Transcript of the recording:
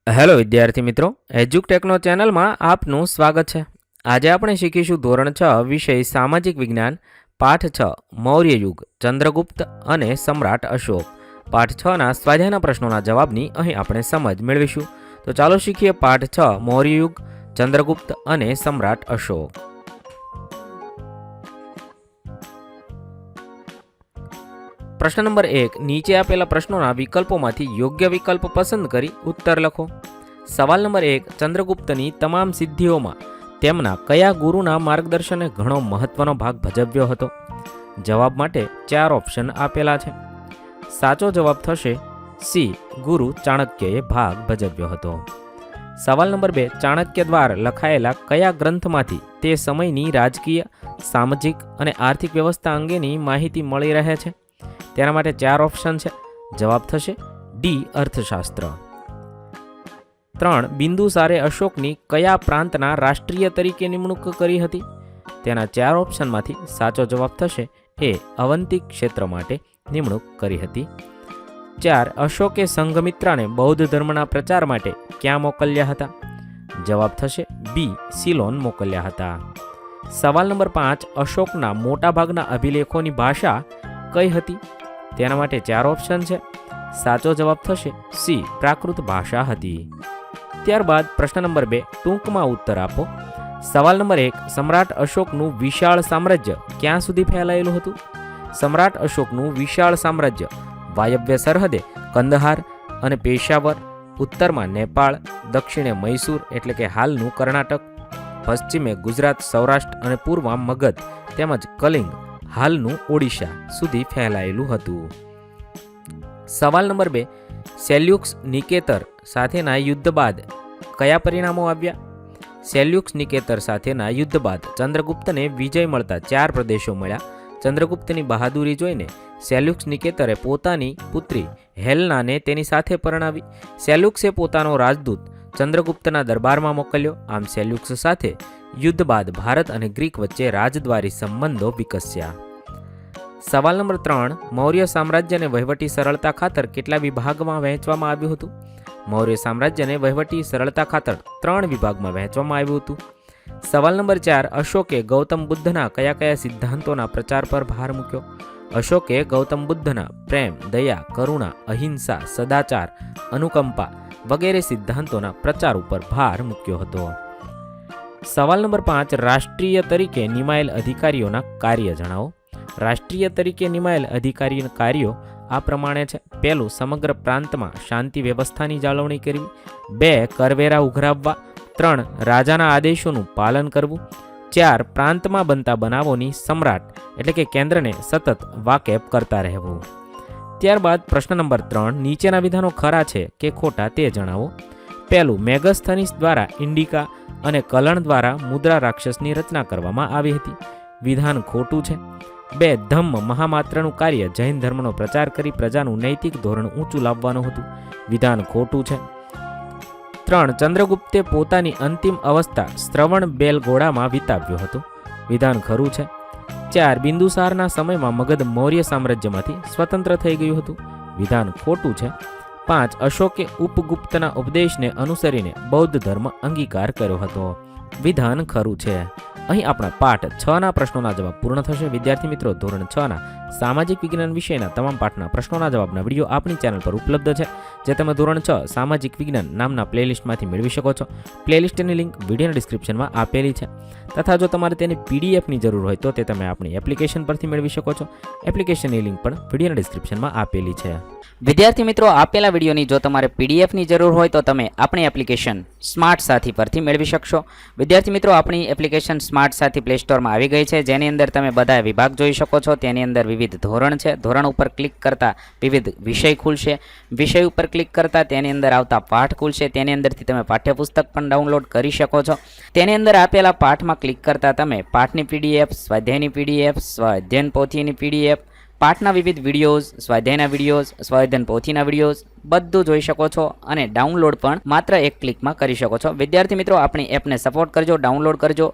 Hello વિદ્યાર્થી મિત્રો, એજ્યુકટેકનો ચેનલમાં આપનું સ્વાગત છે। આજે આપણે શીખીશું ધોરણ 6 વિષય સામાજિક વિજ્ઞાન પાઠ 6 મૌર્ય યુગ ચંદ્રગુપ્ત અને સમ્રાટ અશોક। પાઠ 6ના સ્વાધ્યાયના પ્રશ્નોના જવાબની અહીં આપણે સમજ મેળવીશું। તો ચાલો શીખીએ પાઠ 6 મૌર્ય યુગ ચંદ્રગુપ્ત અને સમ્રાટ અશોક। प्रश्न नंबर 1 नीचे आपेला प्रश्नों विकल्पोमांथी योग्य विकल्प पसंद करी उत्तर लखो। सवाल नंबर 1 चंद्रगुप्तनी तमाम सिद्धिओमां तेमना कया गुरुना मार्गदर्शने घणो महत्वनो भाग भजव्यो हतो? जवाब माटे 4 ऑप्शन आपेला छे। साचो जवाब थशे सी, गुरु चाणक्यए भाग भजव्यो हतो। सवाल नंबर 2 चाणक्य द्वारा लखायेला कया ग्रंथमांथी ते समयनी राजकीय, सामाजिक अने आर्थिक व्यवस्था अंगेनी माहिती मळी रहे छे? तेना माटे 4 ऑप्शन है। जवाब थशे डी, अर्थशास्त्र। 3 बिंदुसारे अशोकनी कया प्रांतना राष्ट्रीय तरीके निमणूक करी हती? तेना 4 ऑप्शन मांथी साचो जवाब थशे ए, अवंती क्षेत्र माटे निमणूक करी हती। 4 अशोके संघमित्राने बौद्ध धर्मना प्रचार माटे क्या मोकल्या हता? जवाब थशे बी, सिलोन मोकल्या हता। सवाल नंबर 5 अशोकना मोटा भागना अभिलेखोनी भाषा कई हती? तेना माटे 4 ऑप्शन है। साचो जवाब थशे सी, प्राकृत भाषा हती। त्यारबाद प्रश्न नंबर 2 टूंकमां उत्तर आपो। सवाल नंबर 1 सम्राट अशोकनुं विशाळ साम्राज्य क्यां सुधी फैलायेलुं हतुं? सम्राट अशोकनुं विशाळ साम्राज्य वायव्य सरहदे कंदहार अने पेशावर, उत्तरमां नेपाळ, दक्षिणे मैसूर एटले के हालनुं कर्नाटक, पश्चिमे गुजरात, सौराष्ट्र अने पूर्वमां मगध तेमज कलिंग हालनुं ओडिशा सुधी फैलायेलुं हतुं। सवाल नंबर 2 सेल्युक्स निकेतर साथेना युद्ध बाद कया परिणामों आव्या? सेल्युक्स निकेतर साथेना युद्ध बाद चंद्रगुप्तने विजय मळता 4 प्रदेशों मळ्या। चंद्रगुप्तनी बहादुरी जोईने सेल्युक्स निकेतरे पोतानी पुत्री हेलनाने तेनी साथे परणावी। सेल्युक्से पोतानो राजदूत चंद्रगुप्तना दरबारमां मोकल्यो। आम सेल्युक्स साथे युद्ध बाद भारत और ग्रीक वच्चे राजद्वारी संबंधों विकस्या। सवाल नंबर 3 मौर्य साम्राज्य ने वहीवटी सरलता खातर केटला विभाग में वहेंचवामां आव्युं हतुं? मौर्य साम्राज्य ने वहीवटी सरलता खातर 3 विभाग में वहेंचवामां आव्युं हतुं। सवाल नंबर 4 अशोके गौतम बुद्धना कया कया सिद्धांतोना प्रचार पर भार मूक्यो? अशोके गौतम बुद्धना प्रेम, दया, करुणा, अहिंसा, सदाचार, अनुकंपा वगैरह सिद्धांतोना प्रचार पर भार मूक्यो हतो। सवाल नंबर 5 राष्ट्रीय तरीके निमायेल अधिकारीओना कार्य जणावो। राष्ट्रीय तरीके निमायेल अधिकारी कार्यों आ प्रमाणे छे। पहेलुं समग्र प्रांतमां शांति व्यवस्थानी जाळवणी करवी। 2 करवेरा उघराववा। 3 राजाना आदेशोनुं पालन करवुं। 4 प्रांतमां बनता बनावोनी सम्राट एटले के केन्द्रने सतत वाकेफ करता रहेवुं। त्यारबाद प्रश्न नंबर 3 नीचेना विधानो खरा छे के खोटा ते जणावो। पहेलुं मेगस्थनीस द्वारा इंडिका અને કલણ દ્વારા મુદ્રા રાક્ષસની રચના કરવામાં આવી હતી। વિધાન ખોટું છે। 2 ધમ્મ મહામાત્રનું કાર્ય જૈન ધર્મનો પ્રચાર કરી પ્રજાનું નૈતિક ધોરણ ઊંચું લાવવાનું હતું। વિધાન ખોટું છે। 3 ચંદ્રગુપ્તે પોતાની અંતિમ અવસ્થા શ્રવણ બેલગોળામાં વિતાવ્યો હતો। વિધાન ખરું છે। 4 બિંદુસારના સમયમાં મગધ મૌર્ય સામ્રાજ્યમાંથી સ્વતંત્ર થઈ ગયું હતું। વિધાન ખોટું છે। 5 अशोके उपगुप्तना उपदेश ने अनुसरीने बौद्ध धर्म अंगीकार कर्यो हतो। विधान खरू छे। અહીં આપણા પાઠ 6ના પ્રશ્નોના જવાબ પૂર્ણ થશે। વિદ્યાર્થી મિત્રો ધોરણ 6ના સામાજિક વિજ્ઞાન વિષયના તમામ પાઠના પ્રશ્નોના જવાબના વિડીયો આપણી ચેનલ પર ઉપલબ્ધ છે, જે તમે ધોરણ 6 સામાજિક વિજ્ઞાન નામના પ્લેલિસ્ટમાંથી મેળવી શકો છો। પ્લેલિસ્ટની લિંક વિડીયોના ડિસ્ક્રિપ્શનમાં આપેલી છે, તથા જો તમારે તેની પીડીએફની જરૂર હોય તો તે તમે આપણી એપ્લિકેશન પરથી મેળવી શકો છો। એપ્લિકેશનની લિંક પણ વિડીયોના ડિસ્ક્રિપ્શનમાં આપેલી છે। વિદ્યાર્થી મિત્રો આપેલા વિડીયોની જો તમારે પીડીએફની જરૂર હોય તો તમે આપણી એપ્લિકેશન સ્માર્ટ સાથી પરથી મેળવી શકશો। વિદ્યાર્થી મિત્રો આપણી એપ્લિકેશન સ્માર્ટ સાથી પ્લે સ્ટોરમાં આવી ગઈ છે, જેની અંદર તમે બધા વિભાગ જોઈ શકો છો। તેની અંદર વિવિધ ધોરણ છે। ધોરણ ઉપર ક્લિક કરતા વિવિધ વિષય ખુલશે। વિષય ઉપર ક્લિક કરતા તેની અંદર આવતા પાઠ ખુલશે। તેની અંદરથી તમે પાઠ્યપુસ્તક પણ ડાઉનલોડ કરી શકો છો। તેની અંદર આપેલા પાઠમાં ક્લિક કરતા તમે પાઠની પીડીએફ, સ્વાધ્યાયની પીડીએફ, સ્વાધ્યાયન પોથીની પીડીએફ, પાઠના વિવિધ વિડીયોઝ, સ્વાધ્યાયના વિડીયોઝ, સ્વાધ્યાયન પોથીના વિડીયોઝ બધું જોઈ શકો છો અને ડાઉનલોડ પણ માત્ર એક ક્લિકમાં કરી શકો છો। વિદ્યાર્થી મિત્રો આપણી એપને સપોર્ટ કરજો, ડાઉનલોડ કરજો।